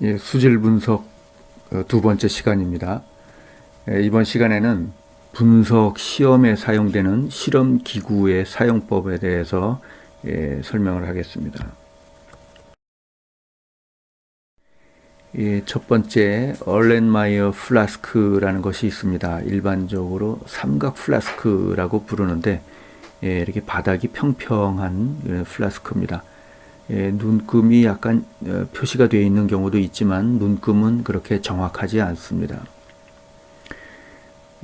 예, 수질 분석 두 번째 시간입니다. 이번 시간에는 분석 시험에 사용되는 실험 기구의 사용법에 대해서 설명을 하겠습니다. 첫 번째 얼렌마이어 플라스크라는 것이 있습니다. 일반적으로 삼각 플라스크라고 부르는데 이렇게 바닥이 평평한 플라스크입니다. 눈금이 약간 표시가 되어 있는 경우도 있지만 눈금은 그렇게 정확하지 않습니다.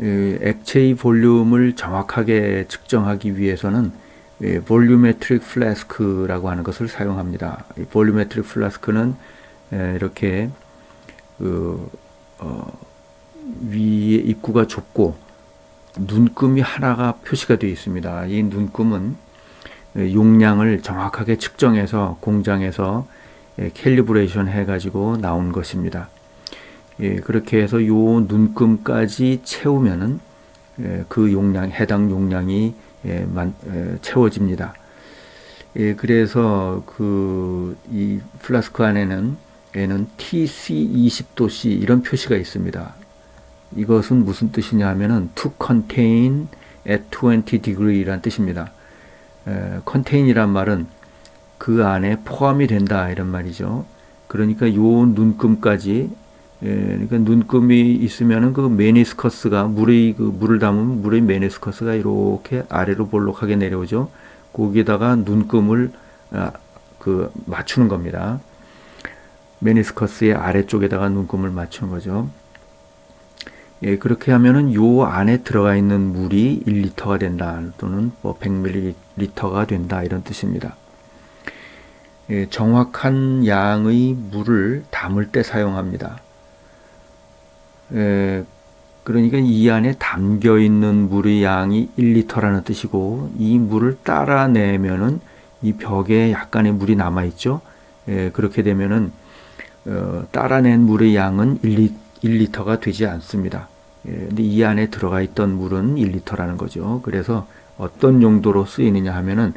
액체의 볼륨을 정확하게 측정하기 위해서는 볼류메트릭 플래스크라고 하는 것을 사용합니다. 볼류메트릭 플래스크는 이렇게 위에 입구가 좁고 눈금이 하나가 표시가 되어 있습니다. 이 눈금은 용량을 정확하게 측정해서 공장에서 캘리브레이션 해가지고 나온 것입니다. 그렇게 해서 요 눈금까지 채우면은 그 용량, 해당 용량이 채워집니다. 그래서 이 플라스크 안에는 TC20도씨 이런 표시가 있습니다. 이것은 무슨 뜻이냐 하면은 to contain at 20 degree란 뜻입니다. 컨테인이란 말은 그 안에 포함이 된다 이런 말이죠. 그러니까 요 눈금까지 그러니까 눈금이 있으면은 그 메니스커스가 물을 담으면 물의 메니스커스가 이렇게 아래로 볼록하게 내려오죠. 거기에다가 눈금을 맞추는 겁니다. 메니스커스의 아래쪽에다가 눈금을 맞추는 거죠. 그렇게 하면은 요 안에 들어가 있는 물이 1리터가 된다 또는 100ml가 된다 이런 뜻입니다. 정확한 양의 물을 담을 때 사용합니다. 그러니까 이 안에 담겨 있는 물의 양이 1리터라는 뜻이고 이 물을 따라내면은 이 벽에 약간의 물이 남아 있죠. 그렇게 되면은 따라낸 물의 양은 1리터가 되지 않습니다. 근데 이 안에 들어가 있던 물은 1리터라는 거죠. 그래서 어떤 용도로 쓰이느냐 하면은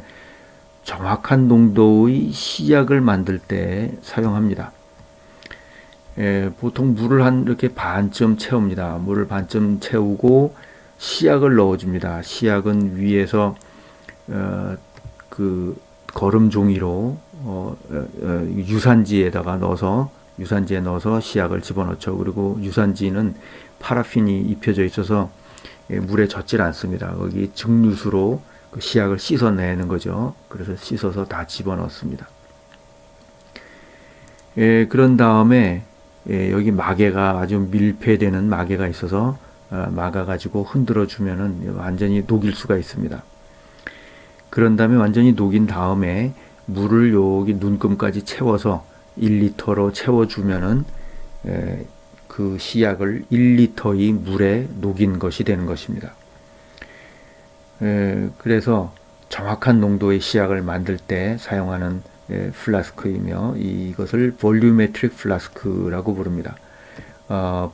정확한 농도의 시약을 만들 때 사용합니다. 보통 물을 이렇게 반쯤 채웁니다. 물을 반쯤 채우고 시약을 넣어줍니다. 시약은 위에서 거름 종이로 유산지에 넣어서 시약을 집어넣죠. 그리고 유산지는 파라핀이 입혀져 있어서 물에 젖질 않습니다. 거기 증류수로 그 시약을 씻어내는 거죠. 그래서 씻어서 다 집어넣습니다. 그런 다음에 여기 마개가 아주 밀폐되는 마개가 있어서 막아가지고 흔들어 주면은 완전히 녹일 수가 있습니다. 그런 다음에 완전히 녹인 다음에 물을 여기 눈금까지 채워서 1리터로 채워주면은 그 시약을 1리터의 물에 녹인 것이 되는 것입니다. 그래서 정확한 농도의 시약을 만들 때 사용하는 플라스크이며 이것을 볼류메트릭 플라스크라고 부릅니다.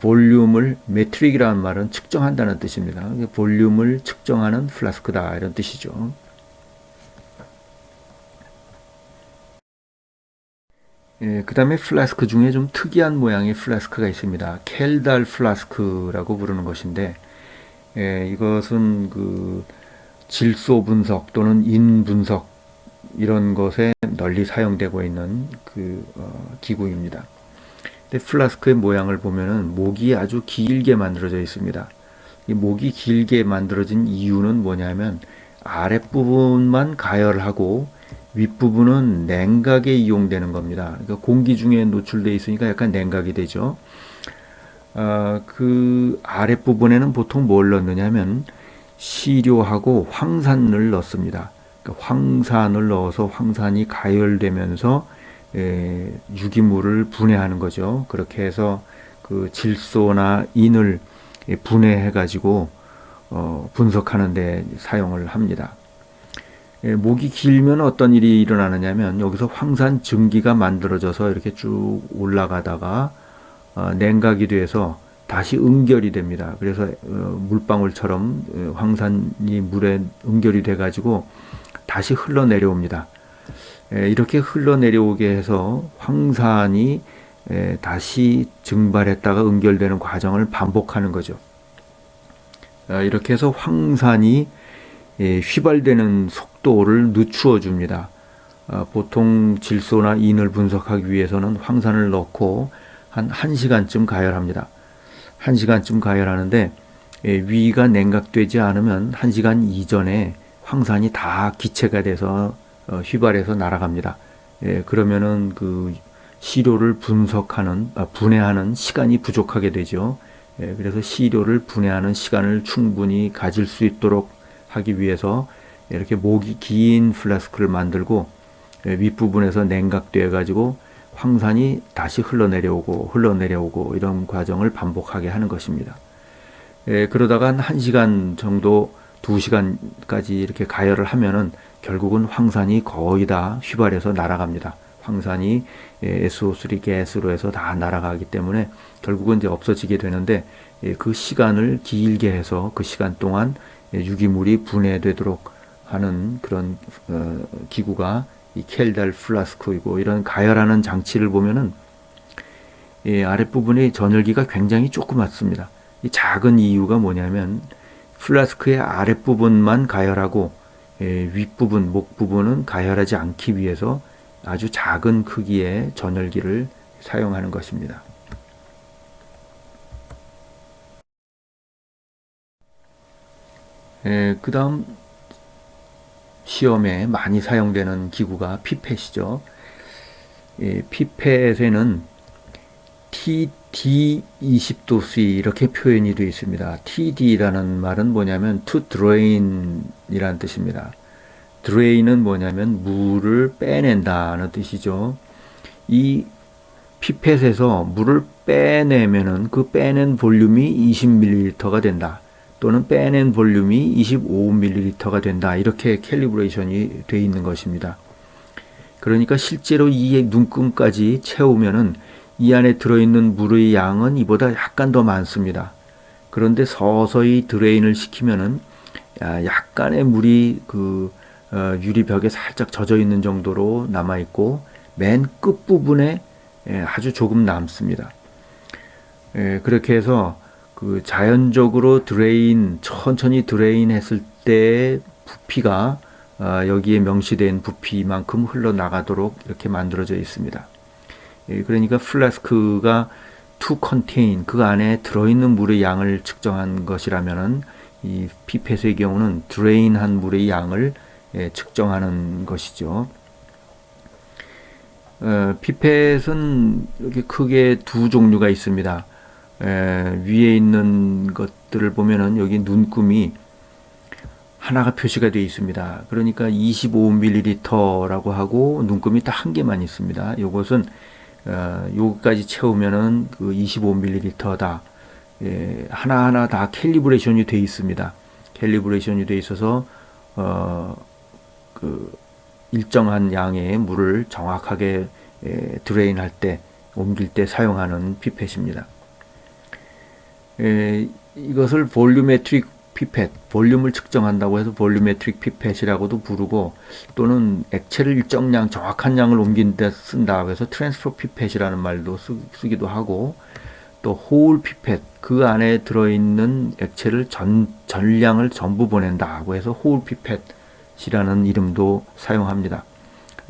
볼륨을 메트릭이라는 말은 측정한다는 뜻입니다. 볼륨을 측정하는 플라스크다 이런 뜻이죠. 그 다음에 플라스크 중에 좀 특이한 모양의 플라스크가 있습니다. 켈달 플라스크라고 부르는 것인데 이것은 질소 분석 또는 인 분석 이런 것에 널리 사용되고 있는 기구입니다. 근데 플라스크의 모양을 보면은 목이 아주 길게 만들어져 있습니다. 이 목이 길게 만들어진 이유는 뭐냐면 아랫부분만 가열하고 윗부분은 냉각에 이용되는 겁니다. 그러니까 공기 중에 노출되어 있으니까 약간 냉각이 되죠. 그 아랫부분에는 보통 뭘 넣느냐면 시료하고 황산을 넣습니다. 그러니까 황산을 넣어서 황산이 가열되면서 유기물을 분해하는 거죠. 그렇게 해서 그 질소나 인을 분해해 가지고 분석하는 데 사용을 합니다. 목이 길면 어떤 일이 일어나느냐면 여기서 황산 증기가 만들어져서 이렇게 쭉 올라가다가 냉각이 돼서 다시 응결이 됩니다. 그래서 물방울처럼 황산이 물에 응결이 돼 가지고 다시 흘러내려옵니다. 이렇게 흘러내려오게 해서 황산이 다시 증발했다가 응결되는 과정을 반복하는 거죠. 이렇게 해서 황산이 휘발되는 속도를 늦추어 줍니다. 보통 질소나 인을 분석하기 위해서는 황산을 넣고 한 1시간쯤 가열합니다. 1시간쯤 가열하는데 위가 냉각되지 않으면 1시간 이전에 황산이 다 기체가 돼서 휘발해서 날아갑니다. 그러면은 그 시료를 분해하는 시간이 부족하게 되죠. 그래서 시료를 분해하는 시간을 충분히 가질 수 있도록 하기 위해서 이렇게 목이 긴 플라스크를 만들고 윗부분에서 냉각되어 가지고 황산이 다시 흘러내려오고 이런 과정을 반복하게 하는 것입니다. 그러다가 한 1시간 정도 2시간까지 이렇게 가열을 하면은 결국은 황산이 거의 다 휘발해서 날아갑니다. 황산이 SO3 가스로 해서 다 날아가기 때문에 결국은 이제 없어지게 되는데 그 시간을 길게 해서 그 시간 동안 유기물이 분해되도록 하는 그런 기구가 이 켈달 플라스크이고, 이런 가열하는 장치를 보면은 아랫부분의 전열기가 굉장히 조그맣습니다. 이 작은 이유가 뭐냐면 플라스크의 아랫부분만 가열하고 윗부분, 목 부분은 가열하지 않기 위해서 아주 작은 크기의 전열기를 사용하는 것입니다. 그 다음 시험에 많이 사용되는 기구가 피펫이죠. 피펫에는 TD 20도C 이렇게 표현이 되어 있습니다. TD라는 말은 뭐냐면 to drain 이라는 뜻입니다. drain은 뭐냐면 물을 빼낸다는 뜻이죠. 이 피펫에서 물을 빼내면은 그 빼낸 볼륨이 20ml가 된다. 또는 빼낸 볼륨이 25ml가 된다. 이렇게 캘리브레이션이 되어 있는 것입니다. 그러니까 실제로 이 눈금까지 채우면은 이 안에 들어있는 물의 양은 이보다 약간 더 많습니다. 그런데 서서히 드레인을 시키면은 약간의 물이 그 유리벽에 살짝 젖어 있는 정도로 남아 있고 맨 끝부분에 아주 조금 남습니다. 그렇게 해서 그 자연적으로 천천히 드레인 했을 때 부피가 여기에 명시된 부피만큼 흘러나가도록 이렇게 만들어져 있습니다. 그러니까 플라스크가 to contain, 그 안에 들어있는 물의 양을 측정한 것이라면은 이 피펫의 경우는 드레인한 물의 양을 측정하는 것이죠. 피펫은 이렇게 크게 두 종류가 있습니다. 위에 있는 것들을 보면은 여기 눈금이 하나가 표시가 되어 있습니다. 그러니까 25ml라고 하고 눈금이 딱 한 개만 있습니다. 이것은 요까지 채우면은 그 25ml다. 하나하나 다 캘리브레이션이 되어 있습니다. 캘리브레이션이 되어 있어서 그 일정한 양의 물을 정확하게 드레인할 때, 옮길 때 사용하는 피펫입니다. 이것을 볼륨메트릭 피펫, 볼륨을 측정한다고 해서 볼륨메트릭 피펫이라고도 부르고, 또는 액체를 일정량, 정확한 양을 옮긴다 쓴다고 해서 트랜스퍼 피펫이라는 말도 쓰기도 하고, 또 홀 피펫, 그 안에 들어있는 액체를 전량을 전부 보낸다고 해서 홀 피펫이라는 이름도 사용합니다.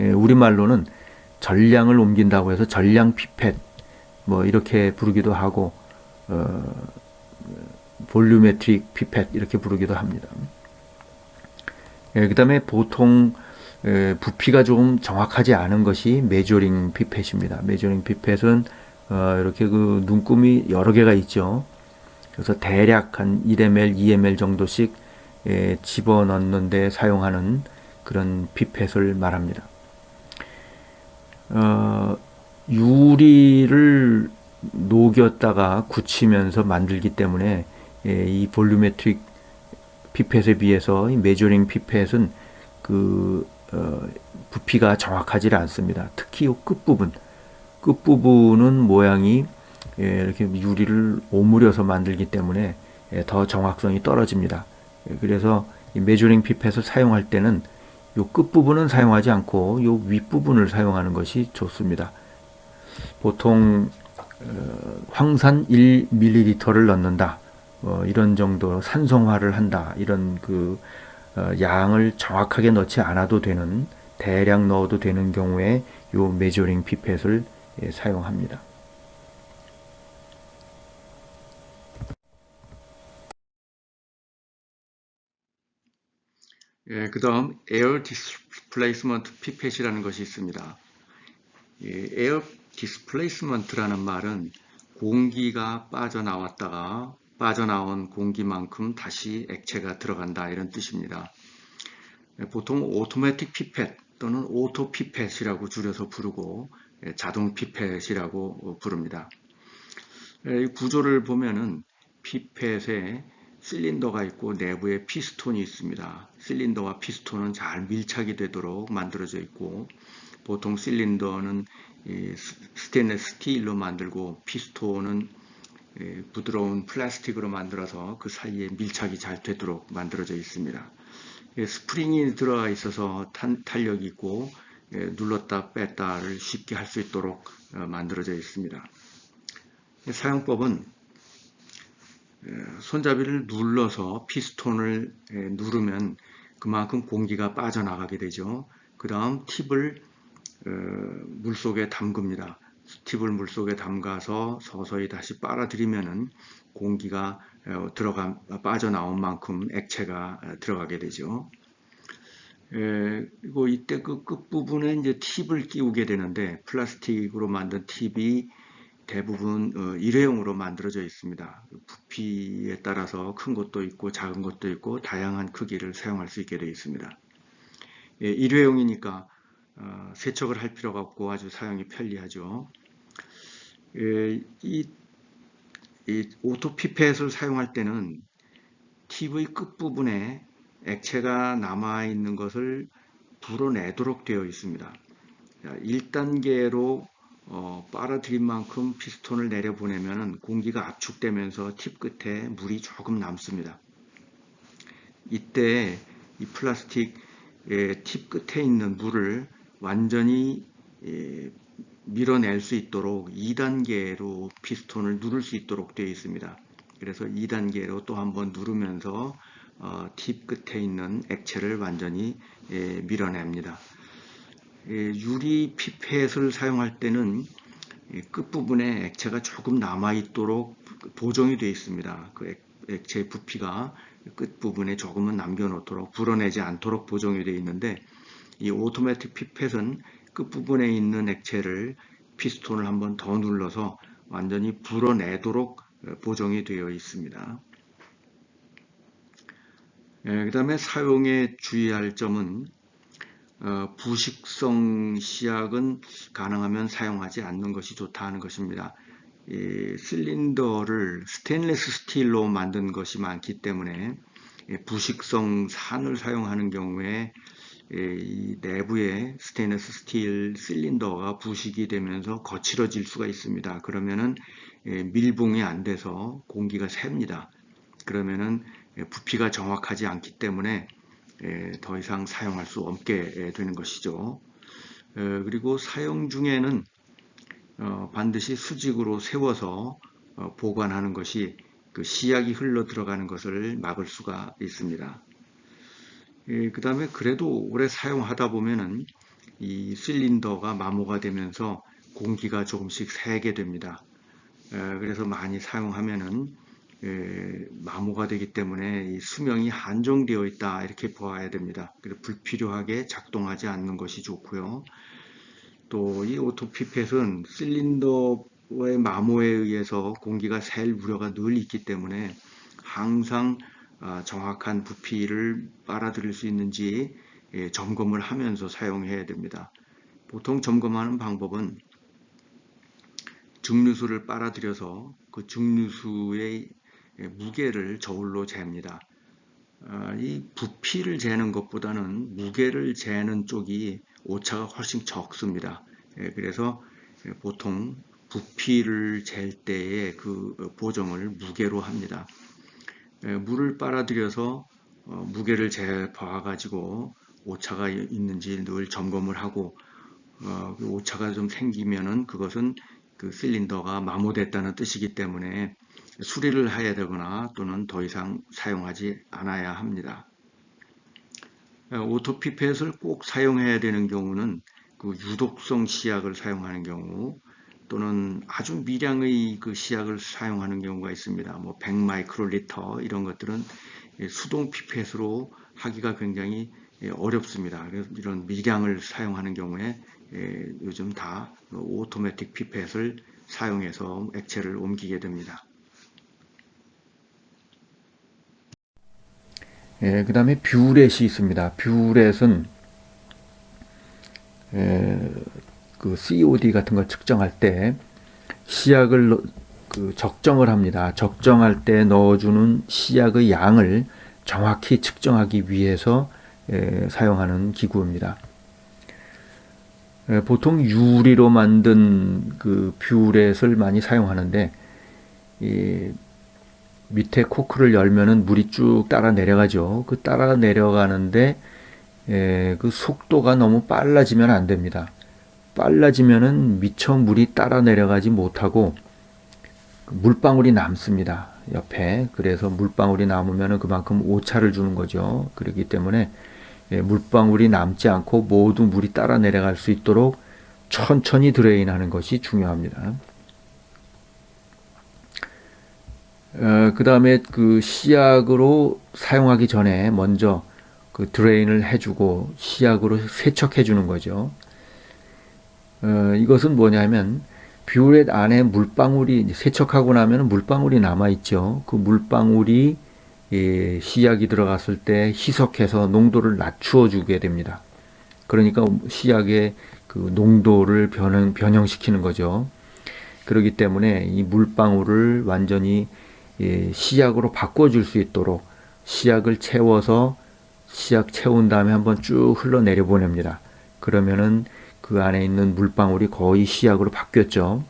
우리말로는 전량을 옮긴다고 해서 전량 피펫, 뭐 이렇게 부르기도 하고, 볼륨메트릭 피펫 이렇게 부르기도 합니다. 그 다음에 보통 부피가 좀 정확하지 않은 것이 메저링 피펫입니다. 메저링 피펫은 이렇게 그 눈금이 여러 개가 있죠. 그래서 대략 한 1ml, 2ml 정도씩 집어넣는데 사용하는 그런 피펫을 말합니다. 유리를 녹였다가 굳히면서 만들기 때문에 이 볼륨메트릭 피펫에 비해서 이 메저링 피펫은 그 부피가 정확하지 않습니다. 특히 이 끝부분은 모양이 이렇게 유리를 오므려서 만들기 때문에 더 정확성이 떨어집니다. 그래서 이 메저링 피펫을 사용할 때는 이 끝부분은 사용하지 않고 이 윗부분을 사용하는 것이 좋습니다. 보통 황산 1ml를 넣는다. 이런 정도 산성화를 한다. 이런 양을 정확하게 넣지 않아도 되는, 대량 넣어도 되는 경우에 요 메저링 피펫을 사용합니다. 그 다음 에어 디스플레이스먼트 피펫이라는 것이 있습니다. 에어 디스플레이스먼트라는 말은 공기가 빠져나왔다가 빠져나온 공기만큼 다시 액체가 들어간다, 이런 뜻입니다. 보통 오토매틱 피펫 또는 오토 피펫이라고 줄여서 부르고 자동 피펫이라고 부릅니다. 이 구조를 보면은 피펫에 실린더가 있고 내부에 피스톤이 있습니다. 실린더와 피스톤은 잘 밀착이 되도록 만들어져 있고, 보통 실린더는 스테인리스 스틸로 만들고 피스톤은 부드러운 플라스틱으로 만들어서 그 사이에 밀착이 잘 되도록 만들어져 있습니다. 스프링이 들어가 있어서 탄력이 있고 눌렀다 뺐다를 쉽게 할 수 있도록 만들어져 있습니다. 사용법은 손잡이를 눌러서 피스톤을 누르면 그만큼 공기가 빠져나가게 되죠. 그 다음 팁을 물속에 담급니다. 팁을 물속에 담가서 서서히 다시 빨아들이면은 공기가 빠져나온 만큼 액체가 들어가게 되죠. 그리고 이때 그 끝부분에 이제 팁을 끼우게 되는데, 플라스틱으로 만든 팁이 대부분 일회용으로 만들어져 있습니다. 부피에 따라서 큰 것도 있고 작은 것도 있고 다양한 크기를 사용할 수 있게 되어 있습니다. 일회용이니까 세척을 할 필요가 없고 아주 사용이 편리하죠. 이 오토피펫을 사용할 때는 팁의 끝부분에 액체가 남아있는 것을 불어내도록 되어 있습니다. 1단계로 빨아들인 만큼 피스톤을 내려보내면 공기가 압축되면서 팁 끝에 물이 조금 남습니다. 이때 이 플라스틱 팁 끝에 있는 물을 완전히 밀어낼 수 있도록 2단계로 피스톤을 누를 수 있도록 되어 있습니다. 그래서 2단계로 또 한번 누르면서 팁 끝에 있는 액체를 완전히 밀어냅니다. 유리 피펫을 사용할 때는 끝부분에 액체가 조금 남아있도록 보정이 되어 있습니다. 그 액체의 부피가 끝부분에 조금은 남겨놓도록, 불어내지 않도록 보정이 되어 있는데, 이 오토매틱 피펫은 끝부분에 있는 액체를 피스톤을 한번 더 눌러서 완전히 불어내도록 보정이 되어 있습니다. 그 다음에 사용에 주의할 점은 부식성 시약은 가능하면 사용하지 않는 것이 좋다는 것입니다. 실린더를 스테인리스 스틸로 만든 것이 많기 때문에 부식성 산을 사용하는 경우에 이 내부에 스테인리스 스틸 실린더가 부식이 되면서 거칠어질 수가 있습니다. 그러면은 밀봉이 안 돼서 공기가 셉니다. 그러면은 부피가 정확하지 않기 때문에 더 이상 사용할 수 없게 되는 것이죠. 그리고 사용 중에는 반드시 수직으로 세워서 보관하는 것이 그 시약이 흘러 들어가는 것을 막을 수가 있습니다. 그 다음에 그래도 오래 사용하다 보면은 이 실린더가 마모가 되면서 공기가 조금씩 새게 됩니다. 그래서 많이 사용하면은 마모가 되기 때문에 이 수명이 한정되어 있다, 이렇게 보아야 됩니다. 그래서 불필요하게 작동하지 않는 것이 좋고요. 또 이 오토피펫은 실린더의 마모에 의해서 공기가 샐 우려가 늘 있기 때문에 항상 정확한 부피를 빨아들일 수 있는지 점검을 하면서 사용해야 됩니다. 보통 점검하는 방법은 증류수를 빨아들여서 그 증류수의 무게를 저울로 잽니다. 이 부피를 재는 것보다는 무게를 재는 쪽이 오차가 훨씬 적습니다. 그래서 보통 부피를 잴 때의 그 보정을 무게로 합니다. 물을 빨아들여서 무게를 재봐 가지고 오차가 있는지 늘 점검을 하고, 그 오차가 좀 생기면은 그것은 그 실린더가 마모됐다는 뜻이기 때문에 수리를 해야 되거나 또는 더 이상 사용하지 않아야 합니다. 오토피펫을 꼭 사용해야 되는 경우는 그 유독성 시약을 사용하는 경우 또는 아주 미량의 그 시약을 사용하는 경우가 있습니다. 뭐 100 마이크로리터 이런 것들은 수동 피펫으로 하기가 굉장히 어렵습니다. 그래서 이런 미량을 사용하는 경우에 요즘 다 오토매틱 피펫을 사용해서 액체를 옮기게 됩니다. 그 다음에 뷰렛이 있습니다. 뷰렛은 그 COD 같은 걸 측정할 때 시약을 적정을 합니다. 적정할 때 넣어주는 시약의 양을 정확히 측정하기 위해서 사용하는 기구입니다. 보통 유리로 만든 그 뷰렛을 많이 사용하는데 밑에 코크를 열면은 물이 쭉 따라 내려가죠. 그 따라 내려가는데 그 속도가 너무 빨라지면 안 됩니다. 빨라지면은 미처 물이 따라 내려가지 못하고 물방울이 남습니다. 옆에. 그래서 물방울이 남으면은 그만큼 오차를 주는 거죠. 그렇기 때문에 물방울이 남지 않고 모두 물이 따라 내려갈 수 있도록 천천히 드레인하는 것이 중요합니다. 그 다음에 그 시약으로 사용하기 전에 먼저 그 드레인을 해주고 시약으로 세척해 주는 거죠. 이것은 뭐냐면 뷰렛 안에 물방울이 세척하고 나면 물방울이 남아 있죠. 그 물방울이 시약이 들어갔을 때 희석해서 농도를 낮추어 주게 됩니다. 그러니까 시약의 그 농도를 변형시키는 거죠. 그렇기 때문에 이 물방울을 완전히 시약으로 바꿔줄 수 있도록 시약을 채워서 시약 채운 다음에 한번 쭉 흘러내려 보냅니다. 그러면은 그 안에 있는 물방울이 거의 시약으로 바뀌었죠.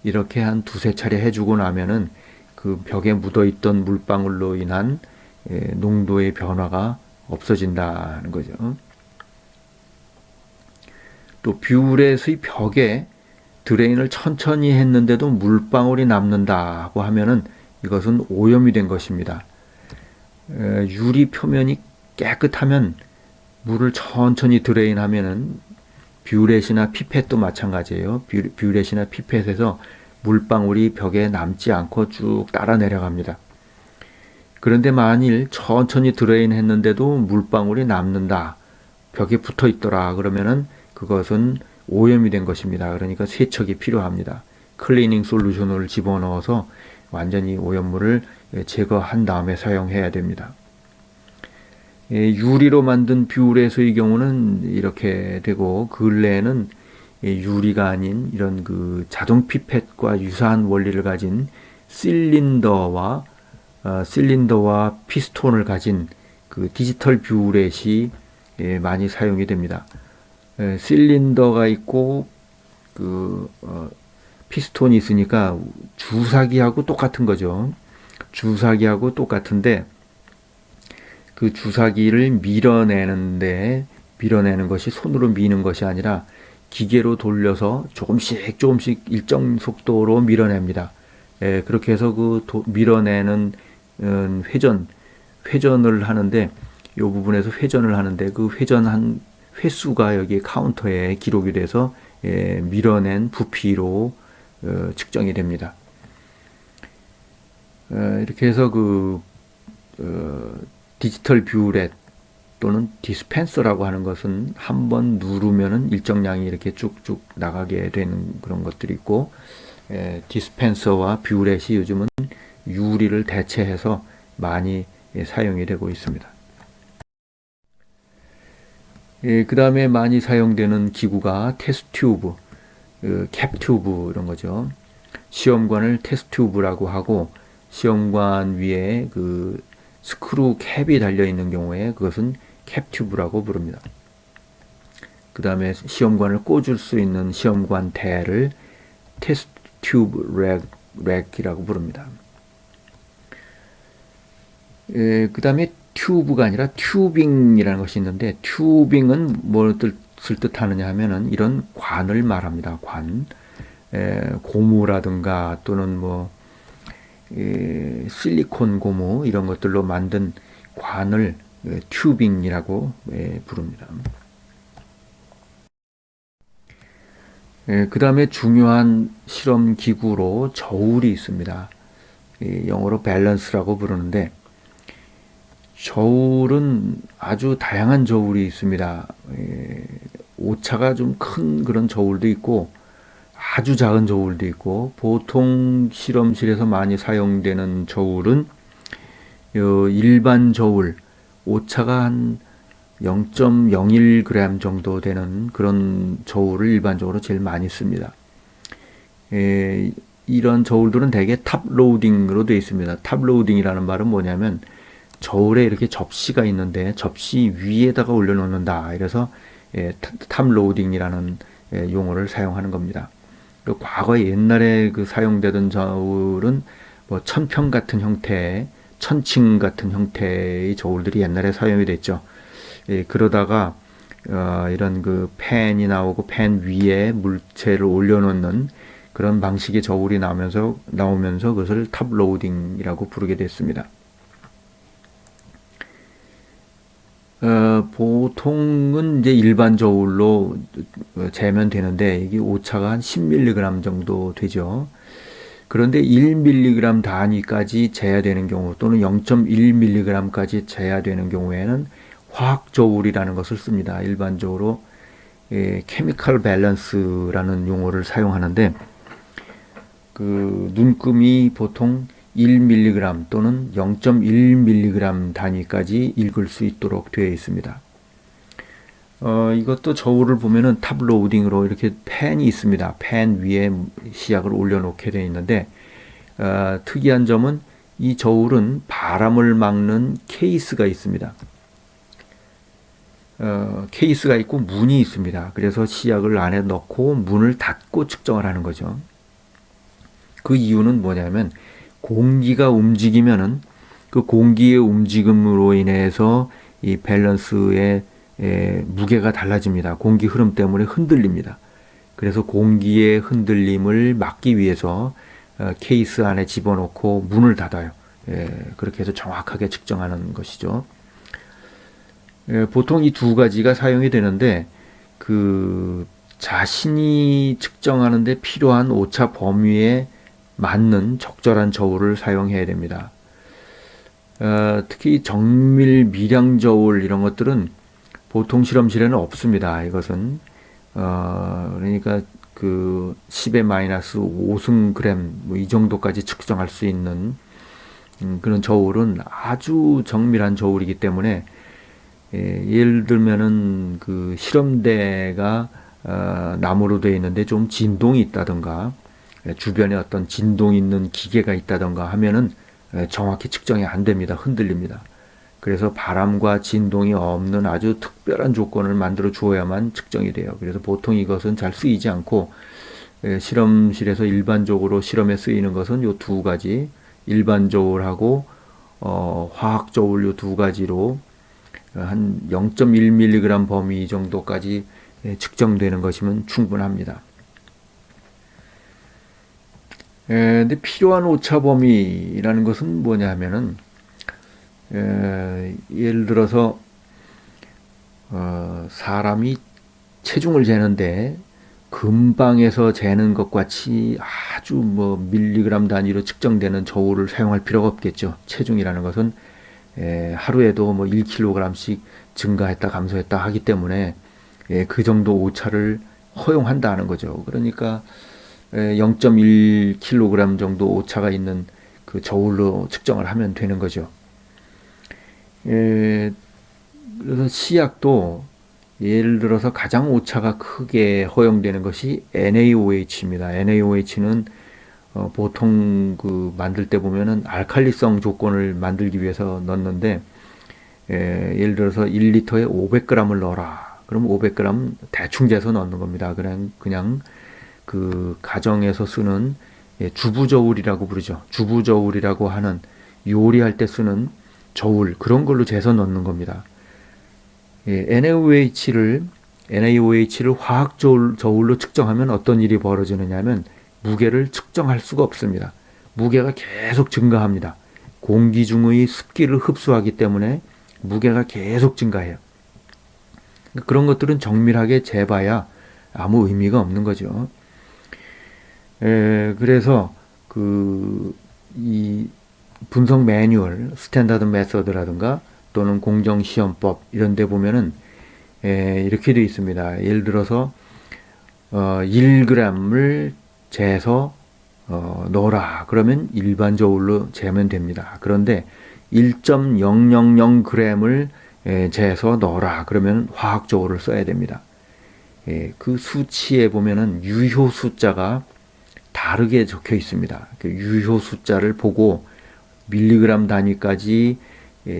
이렇게 한 두세 차례 해주고 나면은 그 벽에 묻어있던 물방울로 인한 농도의 변화가 없어진다는 거죠. 또 뷰렛의 벽에 드레인을 천천히 했는데도 물방울이 남는다고 하면은 이것은 오염이 된 것입니다. 유리 표면이 깨끗하면 물을 천천히 드레인하면은 뷰렛이나 피펫도 마찬가지예요. 뷰렛이나 피펫에서 물방울이 벽에 남지 않고 쭉 따라 내려갑니다. 그런데 만일 천천히 드레인 했는데도 물방울이 남는다. 벽에 붙어 있더라. 그러면은 그것은 오염이 된 것입니다. 그러니까 세척이 필요합니다. 클리닝 솔루션을 집어넣어서 완전히 오염물을 제거한 다음에 사용해야 됩니다. 유리로 만든 뷰렛의 경우는 이렇게 되고 근래에는 유리가 아닌 이런 그 자동 피펫과 유사한 원리를 가진 실린더와 피스톤을 가진 그 디지털 뷰렛이 많이 사용이 됩니다. 실린더가 있고 그 피스톤이 있으니까 주사기하고 똑같은 거죠. 주사기하고 똑같은데 그 주사기를 밀어내는 것이 손으로 미는 것이 아니라 기계로 돌려서 조금씩 일정 속도로 밀어냅니다. 그렇게 해서 그 밀어내는 회전을 하는데 이 부분에서 회전을 하는데 그 회전한 횟수가 여기 카운터에 기록이 돼서 밀어낸 부피로 측정이 됩니다. 이렇게 해서 그 디지털 뷰렛 또는 디스펜서라고 하는 것은 한번 누르면은 일정량이 이렇게 쭉쭉 나가게 되는 그런 것들이 있고, 디스펜서와 뷰렛이 요즘은 유리를 대체해서 많이 사용이 되고 있습니다. 그 다음에 많이 사용되는 기구가 테스트 튜브, 캡 튜브 이런 거죠. 시험관을 테스트 튜브라고 하고 시험관 위에 그 스크루 캡이 달려 있는 경우에 그것은 캡 튜브라고 부릅니다. 그 다음에 시험관을 꽂을 수 있는 시험관 대를 테스트 튜브 렉이라고 부릅니다. 그 다음에 튜브가 아니라 튜빙이라는 것이 있는데, 튜빙은 무엇을 뜻하느냐 하면은 이런 관을 말합니다. 관. 고무라든가 또는 뭐 실리콘 고무 이런 것들로 만든 관을 튜빙이라고 부릅니다. 그 다음에 중요한 실험 기구로 저울이 있습니다. 영어로 밸런스라고 부르는데, 저울은 아주 다양한 저울이 있습니다. 오차가 좀 큰 그런 저울도 있고 아주 작은 저울도 있고, 보통 실험실에서 많이 사용되는 저울은 일반 저울, 오차가 한 0.01g 정도 되는 그런 저울을 일반적으로 제일 많이 씁니다. 이런 저울들은 대개 탑로딩으로 되어 있습니다. 탑로딩이라는 말은 뭐냐면 저울에 이렇게 접시가 있는데 접시 위에다가 올려놓는다. 이래서 탑로딩이라는 용어를 사용하는 겁니다. 과거에 옛날에 그 사용되던 저울은 뭐 천평 같은 형태, 천칭 같은 형태의 저울들이 옛날에 사용이 됐죠. 그러다가 이런 그 팬이 나오고 팬 위에 물체를 올려놓는 그런 방식의 저울이 나오면서 그것을 탑로딩이라고 부르게 됐습니다. 보통은 이제 일반 저울로 재면 되는데 이게 오차가 한 10mg 정도 되죠. 그런데 1mg 단위까지 재야 되는 경우 또는 0.1mg까지 재야 되는 경우에는 화학 저울이라는 것을 씁니다. 일반적으로 케미컬 밸런스라는 용어를 사용하는데, 그 눈금이 보통 1mg 또는 0.1mg 단위까지 읽을 수 있도록 되어 있습니다. 이것도 저울을 보면은 탑로딩으로 이렇게 팬이 있습니다. 팬 위에 시약을 올려놓게 되어 있는데, 특이한 점은 이 저울은 바람을 막는 케이스가 있습니다. 케이스가 있고 문이 있습니다. 그래서 시약을 안에 넣고 문을 닫고 측정을 하는 거죠. 그 이유는 뭐냐면 공기가 움직이면은 그 공기의 움직임으로 인해서 이 밸런스의 무게가 달라집니다. 공기 흐름 때문에 흔들립니다. 그래서 공기의 흔들림을 막기 위해서 케이스 안에 집어넣고 문을 닫아요. 그렇게 해서 정확하게 측정하는 것이죠. 보통 이 두 가지가 사용이 되는데, 그 자신이 측정하는데 필요한 오차 범위에 맞는 적절한 저울을 사용해야 됩니다. 특히 정밀 미량 저울 이런 것들은 보통 실험실에는 없습니다. 이것은 그러니까 그 10의 마이너스 5승그램 뭐 이 정도까지 측정할 수 있는 그런 저울은 아주 정밀한 저울이기 때문에, 예를 들면은 그 실험대가 나무로 되어 있는데 좀 진동이 있다던가 주변에 어떤 진동 있는 기계가 있다던가 하면은 정확히 측정이 안 됩니다. 흔들립니다. 그래서 바람과 진동이 없는 아주 특별한 조건을 만들어 주어야만 측정이 돼요. 그래서 보통 이것은 잘 쓰이지 않고, 실험실에서 일반적으로 실험에 쓰이는 것은 요 두 가지, 일반 저울하고 화학 저울 요 두 가지로 한 0.1mg 범위 정도까지 측정되는 것이면 충분합니다. 근데 필요한 오차 범위라는 것은 뭐냐면은, 예를 들어서 사람이 체중을 재는데 근방에서 재는 것 같이 아주 뭐 밀리그램 단위로 측정되는 저울을 사용할 필요가 없겠죠. 체중이라는 것은 하루에도 뭐 1kg씩 증가했다 감소했다 하기 때문에 그 정도 오차를 허용한다는 거죠. 그러니까 0.1kg 정도 오차가 있는 그 저울로 측정을 하면 되는 거죠. 그래서 시약도 예를 들어서 가장 오차가 크게 허용되는 것이 NaOH입니다. NaOH는 보통 그 만들 때 보면은 알칼리성 조건을 만들기 위해서 넣는데, 예를 들어서 1리터에 500g을 넣어라. 그럼 500g 대충 재서 넣는 겁니다. 그냥 그 가정에서 쓰는 주부저울이라고 부르죠. 주부저울이라고 하는 요리할 때 쓰는 저울, 그런 걸로 재서 넣는 겁니다. NaOH를 화학 저울로 측정하면 어떤 일이 벌어지느냐면 무게를 측정할 수가 없습니다. 무게가 계속 증가합니다. 공기 중의 습기를 흡수하기 때문에 무게가 계속 증가해요. 그런 것들은 정밀하게 재봐야 아무 의미가 없는 거죠. 그래서 이 분석 매뉴얼, 스탠다드 메서드라든가 또는 공정시험법 이런 데 보면은 이렇게 되어 있습니다. 예를 들어서 1g을 재서 넣어라. 그러면 일반 저울로 재면 됩니다. 그런데 1.000g을 재서 넣어라. 그러면 화학 저울을 써야 됩니다. 그 수치에 보면은 유효 숫자가 다르게 적혀 있습니다. 그 유효 숫자를 보고 밀리그램 단위까지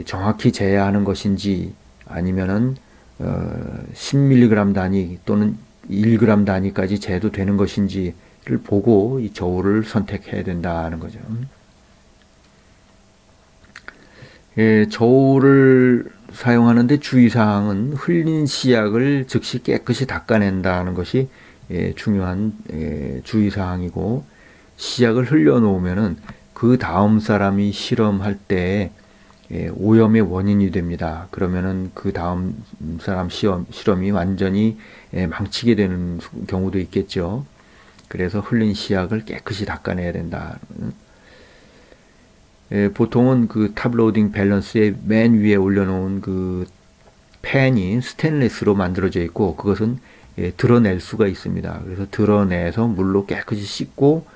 정확히 재야 하는 것인지 아니면은 10mg 단위 또는 1g 단위까지 재도 되는 것인지를 보고 이 저울을 선택해야 된다는 거죠. 저울을 사용하는데 주의사항은 흘린 시약을 즉시 깨끗이 닦아낸다는 것이 중요한 주의사항이고, 시약을 흘려놓으면은 그 다음 사람이 실험할 때 오염의 원인이 됩니다. 그러면은 그 다음 사람 실험이 완전히 망치게 되는 경우도 있겠죠. 그래서 흘린 시약을 깨끗이 닦아내야 된다. 보통은 그 탑로딩 밸런스의 맨 위에 올려놓은 그 팬이 스테인리스로 만들어져 있고, 그것은 드러낼 수가 있습니다. 그래서 드러내서 물로 깨끗이 씻고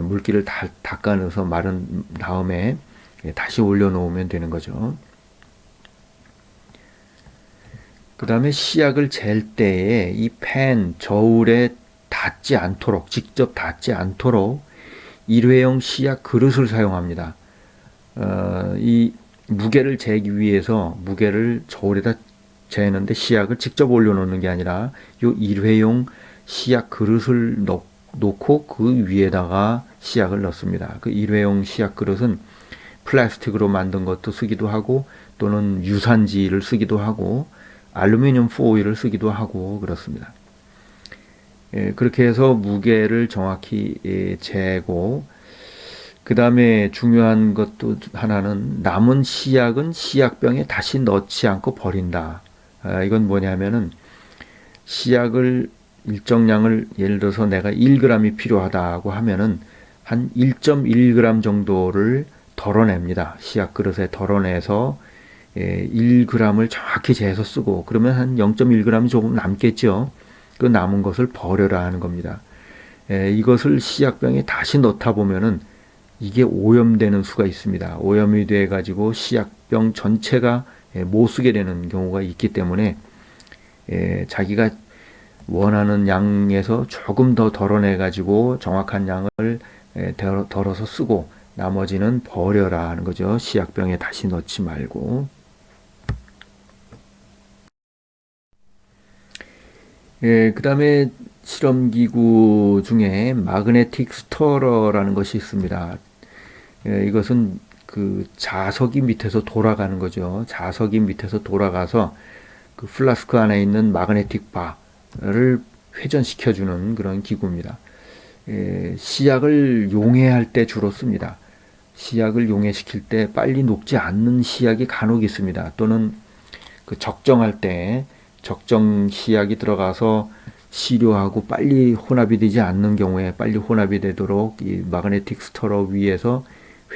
물기를 닦아내서 마른 다음에 다시 올려놓으면 되는 거죠. 그 다음에 시약을 잴 때에 이 팬, 저울에 닿지 않도록, 직접 닿지 않도록 일회용 시약 그릇을 사용합니다. 이 무게를 재기 위해서 무게를 저울에다 재는데 시약을 직접 올려놓는 게 아니라 이 일회용 시약 그릇을 놓고 그 위에다가 시약을 넣습니다. 그 일회용 시약 그릇은 플라스틱으로 만든 것도 쓰기도 하고 또는 유산지를 쓰기도 하고 알루미늄 포일을 쓰기도 하고 그렇습니다. 그렇게 해서 무게를 정확히 재고, 그 다음에 중요한 것도 하나는 남은 시약은 시약병에 다시 넣지 않고 버린다. 이건 뭐냐면은 시약을 일정량을, 예를 들어서 내가 1g이 필요하다고 하면은 한 1.1g 정도를 덜어냅니다. 시약 그릇에 덜어내서 1g을 정확히 재서 쓰고, 그러면 한 0.1g이 조금 남겠죠. 그 남은 것을 버려라 하는 겁니다. 이것을 시약병에 다시 넣다 보면은 이게 오염되는 수가 있습니다. 오염이 돼 가지고 시약병 전체가 못 쓰게 되는 경우가 있기 때문에 자기가 원하는 양에서 조금 더 덜어내 가지고 정확한 양을 덜어서 쓰고 나머지는 버려라 하는 거죠. 시약병에 다시 넣지 말고. 그 다음에 실험기구 중에 마그네틱 스터러라는 것이 있습니다. 이것은 그 자석이 밑에서 돌아가는 거죠. 자석이 밑에서 돌아가서 그 플라스크 안에 있는 마그네틱 바를 회전시켜주는 그런 기구입니다. 시약을 용해할 때 주로 씁니다. 시약을 용해시킬 때 빨리 녹지 않는 시약이 간혹 있습니다. 또는 그 적정할 때 적정 시약이 들어가서 시료하고 빨리 혼합이 되지 않는 경우에 빨리 혼합이 되도록 이 마그네틱 스터러 위에서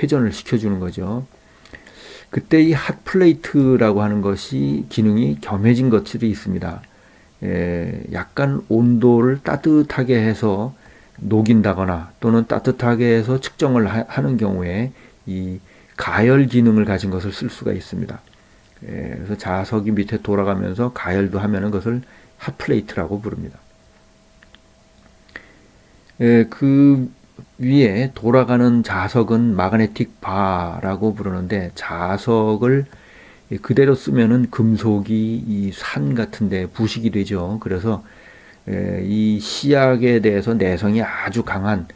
회전을 시켜주는 거죠. 그때 이 핫플레이트라고 하는 것이 기능이 겸해진 것들이 있습니다. 약간 온도를 따뜻하게 해서 녹인다거나 또는 따뜻하게 해서 측정을 하는 경우에 이 가열 기능을 가진 것을 쓸 수가 있습니다. 그래서 자석이 밑에 돌아가면서 가열도 하면은 그것을 핫플레이트라고 부릅니다. 그 위에 돌아가는 자석은 마그네틱 바라고 부르는데, 자석을 그대로 쓰면은 금속이 이 산 같은데 부식이 되죠. 그래서 이 시약에 대해서 내성이 아주 강한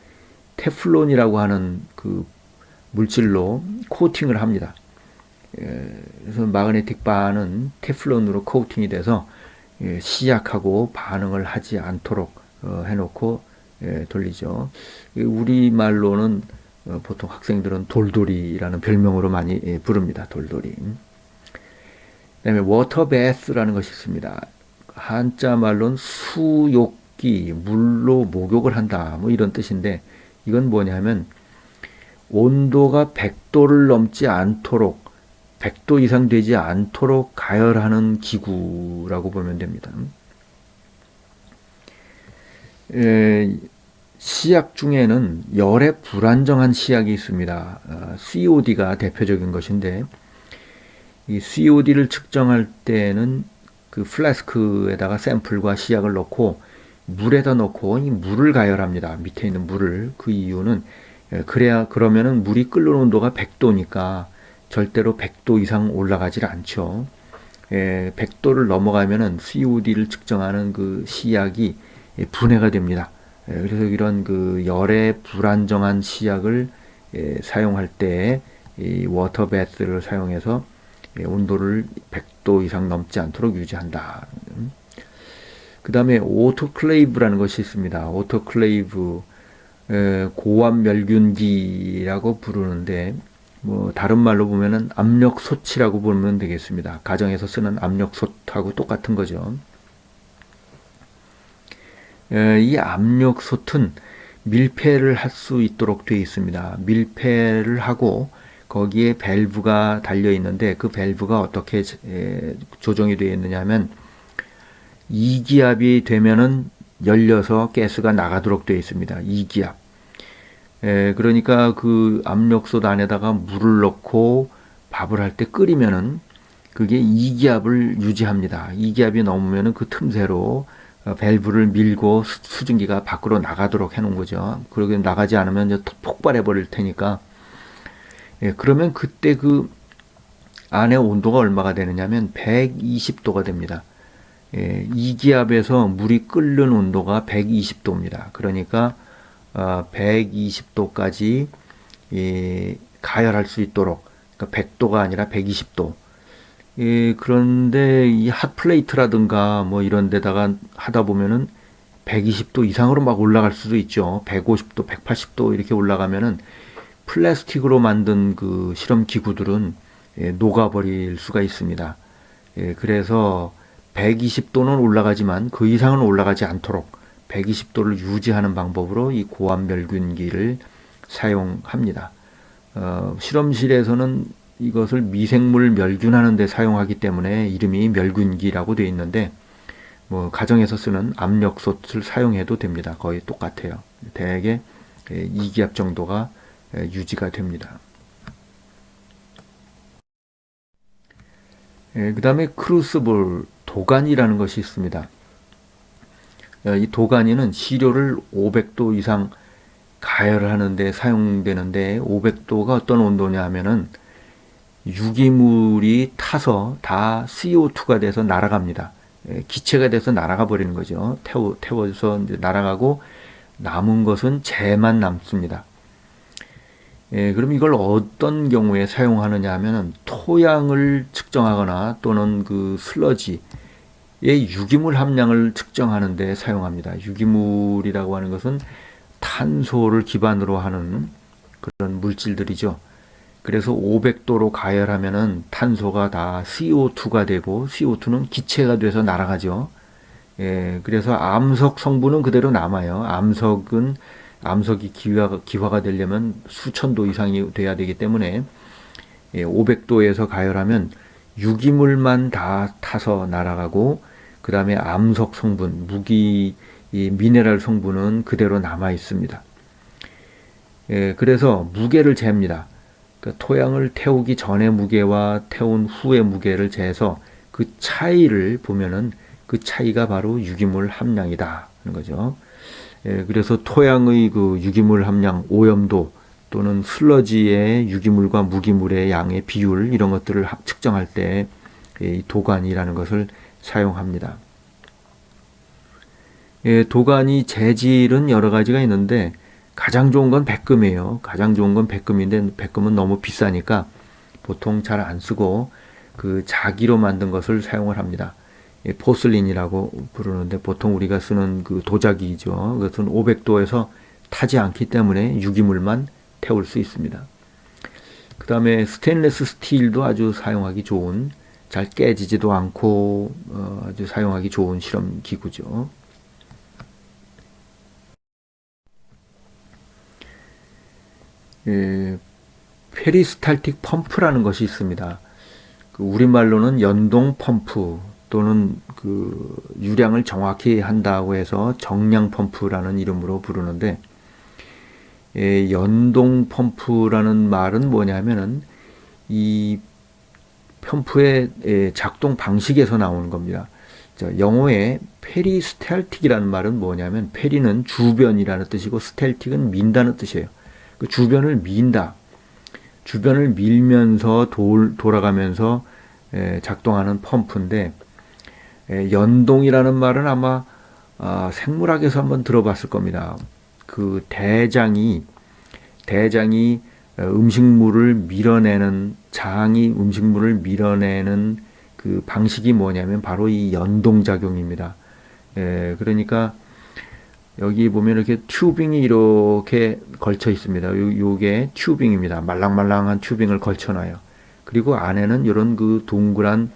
테플론이라고 하는 그 물질로 코팅을 합니다. 그래서 마그네틱 바는 테플론으로 코팅이 돼서 시약하고 반응을 하지 않도록 해놓고 돌리죠. 우리말로는 보통 학생들은 돌돌이라는 별명으로 많이 부릅니다. 돌돌이. 그다음에 워터베스라는 것이 있습니다. 한자 말로는 수욕기, 물로 목욕을 한다, 뭐 이런 뜻인데, 이건 뭐냐면 온도가 100도를 넘지 않도록, 100도 이상 되지 않도록 가열하는 기구라고 보면 됩니다. 시약 중에는 열에 불안정한 시약이 있습니다. COD가 대표적인 것인데, 이 COD를 측정할 때는 그 플래스크에다가 샘플과 시약을 넣고 물에다 넣고 이 물을 가열합니다. 밑에 있는 물을. 그 이유는 그러면은 물이 끓는 온도가 100도니까 절대로 100도 이상 올라가질 않죠. 100도를 넘어가면은 COD를 측정하는 그 시약이 분해가 됩니다. 그래서 이런 그 열에 불안정한 시약을 사용할 때 이 워터베스를 사용해서 온도를 100도 이상 넘지 않도록 유지한다. 그 다음에 오토클레이브라는 것이 있습니다. 오토클레이브, 고압 멸균기라고 부르는데, 뭐 다른 말로 보면은 압력솥이라고 보면 되겠습니다. 가정에서 쓰는 압력솥하고 똑같은 거죠. 이 압력솥은 밀폐를 할 수 있도록 되어 있습니다. 밀폐를 하고 거기에 밸브가 달려 있는데, 그 밸브가 어떻게 조정이 되어 있느냐 하면 2기압이 되면은 열려서 가스가 나가도록 되어 있습니다. 2기압. 그러니까 그 압력솥 안에다가 물을 넣고 밥을 할 때 끓이면은 그게 2기압을 유지합니다. 2기압이 넘으면은 그 틈새로 밸브를 밀고 수증기가 밖으로 나가도록 해놓은 거죠. 그러게 나가지 않으면 이제 폭발해 버릴 테니까. 그러면 그때 그 안에 온도가 얼마가 되느냐면 120도가 됩니다. 2기압에서 물이 끓는 온도가 120도입니다. 그러니까 120도까지 가열할 수 있도록, 그러니까 100도가 아니라 120도. 그런데 이 핫플레이트라든가 뭐 이런 데다가 하다 보면은 120도 이상으로 막 올라갈 수도 있죠. 150도, 180도 이렇게 올라가면은 플라스틱으로 만든 그 실험 기구들은 녹아버릴 수가 있습니다. 그래서 120도는 올라가지만 그 이상은 올라가지 않도록 120도를 유지하는 방법으로 이 고압 멸균기를 사용합니다. 실험실에서는 이것을 미생물 멸균하는 데 사용하기 때문에 이름이 멸균기라고 되어 있는데, 뭐 가정에서 쓰는 압력솥을 사용해도 됩니다. 거의 똑같아요. 대개 2기압 정도가 유지가 됩니다. 그 다음에 크루스볼, 도가니라는 것이 있습니다. 이 도가니는 시료를 500도 이상 가열하는 데 사용되는데, 500도가 어떤 온도냐 하면은 유기물이 타서 다 CO2가 돼서 날아갑니다. 기체가 돼서 날아가 버리는 거죠. 태워서 이제 날아가고 남은 것은 재만 남습니다. 그럼 이걸 어떤 경우에 사용하느냐 하면은 토양을 측정하거나 또는 그 슬러지의 유기물 함량을 측정하는 데 사용합니다. 유기물이라고 하는 것은 탄소를 기반으로 하는 그런 물질들이죠. 그래서 500도로 가열하면은 탄소가 다 CO2가 되고, CO2는 기체가 돼서 날아가죠. 그래서 암석 성분은 그대로 남아요. 암석이 기화가 되려면 수천 도 이상이 돼야 되기 때문에 500도에서 가열하면 유기물만 다 타서 날아가고, 그 다음에 암석 성분, 이 미네랄 성분은 그대로 남아 있습니다. 그래서 무게를 잽니다. 그러니까 토양을 태우기 전의 무게와 태운 후의 무게를 재서 그 차이를 보면은 그 차이가 바로 유기물 함량이다 하는 거죠. 그래서 토양의 그 유기물 함량, 오염도 또는 슬러지의 유기물과 무기물의 양의 비율, 이런 것들을 측정할 때 이 도가니라는 것을 사용합니다. 도가니 재질은 여러 가지가 있는데 가장 좋은 건 백금이에요. 가장 좋은 건 백금인데 백금은 너무 비싸니까 보통 잘 안 쓰고 그 자기로 만든 것을 사용을 합니다. 포슬린이라고 부르는데 보통 우리가 쓰는 그 도자기죠. 그것은 500도에서 타지 않기 때문에 유기물만 태울 수 있습니다. 그 다음에 스테인리스 스틸도 아주 사용하기 좋은, 잘 깨지지도 않고 아주 사용하기 좋은 실험 기구죠. 페리스탈틱 펌프라는 것이 있습니다. 그 우리말로는 연동 펌프 또는 그 유량을 정확히 한다고 해서 정량 펌프라는 이름으로 부르는데, 연동 펌프라는 말은 뭐냐면은 이 펌프의 작동 방식에서 나오는 겁니다. 영어의 페리스탈틱이라는 말은 뭐냐면, 페리는 주변이라는 뜻이고 스탈틱은 민다는 뜻이에요. 그 주변을 민다. 주변을 밀면서 돌아가면서 작동하는 펌프인데, 연동이라는 말은 아마 생물학에서 한번 들어봤을 겁니다. 그 대장이 음식물을 밀어내는, 장이 음식물을 밀어내는 그 방식이 뭐냐면 바로 이 연동작용입니다. 그러니까 여기 보면 이렇게 튜빙이 이렇게 걸쳐 있습니다. 요게 튜빙입니다. 말랑말랑한 튜빙을 걸쳐놔요. 그리고 안에는 이런 그 동그란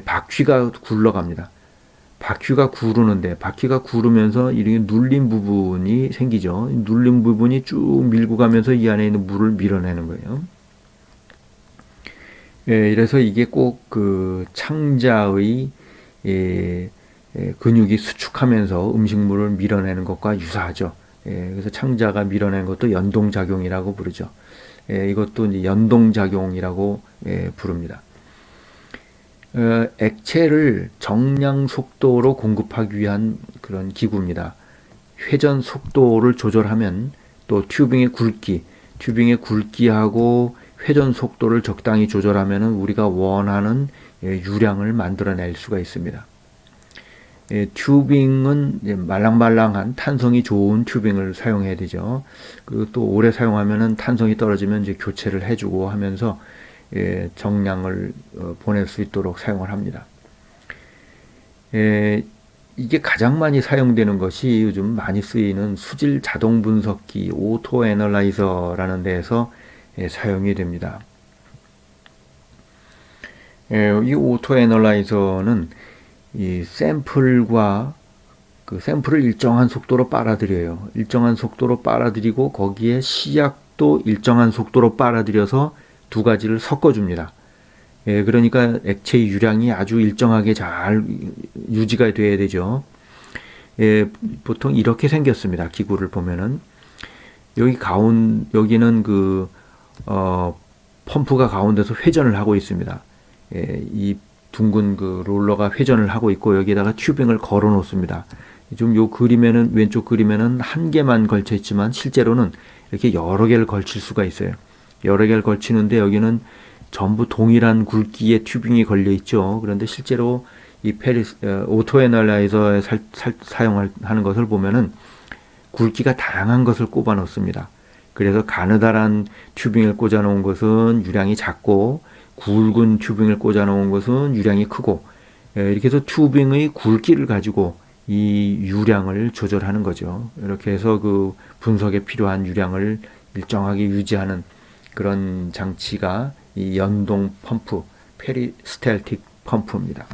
바퀴가 굴러갑니다. 바퀴가 구르는데, 바퀴가 구르면서 이렇게 눌린 부분이 생기죠. 눌린 부분이 쭉 밀고 가면서 이 안에 있는 물을 밀어내는 거예요. 이래서 이게 꼭 그 창자의 근육이 수축하면서 음식물을 밀어내는 것과 유사하죠. 그래서 창자가 밀어내는 것도 연동작용이라고 부르죠. 이것도 이제 연동작용이라고 부릅니다. 액체를 정량 속도로 공급하기 위한 그런 기구입니다. 회전 속도를 조절하면, 또 튜빙의 굵기하고 회전 속도를 적당히 조절하면 우리가 원하는 유량을 만들어낼 수가 있습니다. 튜빙은 말랑말랑한 탄성이 좋은 튜빙을 사용해야 되죠. 그리고 또 오래 사용하면 탄성이 떨어지면 이제 교체를 해주고 하면서 정량을 보낼 수 있도록 사용을 합니다. 이게 가장 많이 사용되는 것이 요즘 많이 쓰이는 수질 자동 분석기 오토 애널라이저라는 데에서 사용이 됩니다. 이 오토 애널라이저는 이 샘플과 그 샘플을 일정한 속도로 빨아들여요. 일정한 속도로 빨아들이고 거기에 시약도 일정한 속도로 빨아들여서 두 가지를 섞어줍니다. 그러니까 액체의 유량이 아주 일정하게 잘 유지가 돼야 되죠. 보통 이렇게 생겼습니다. 기구를 보면은 여기는 그 펌프가 가운데서 회전을 하고 있습니다. 이 둥근 그 롤러가 회전을 하고 있고 여기에다가 튜빙을 걸어 놓습니다. 좀 요 그림에는, 왼쪽 그림에는 한 개만 걸쳐 있지만 실제로는 이렇게 여러 개를 걸칠 수가 있어요. 여러 개를 걸치는데 여기는 전부 동일한 굵기의 튜빙이 걸려 있죠. 그런데 실제로 이 오토 애널라이저에 사용하는 것을 보면은 굵기가 다양한 것을 꼽아 놓습니다. 그래서 가느다란 튜빙을 꽂아 놓은 것은 유량이 작고, 굵은 튜빙을 꽂아 놓은 것은 유량이 크고, 이렇게 해서 튜빙의 굵기를 가지고 이 유량을 조절하는 거죠. 이렇게 해서 그 분석에 필요한 유량을 일정하게 유지하는 그런 장치가 이 연동 펌프, 페리스탈틱 펌프입니다.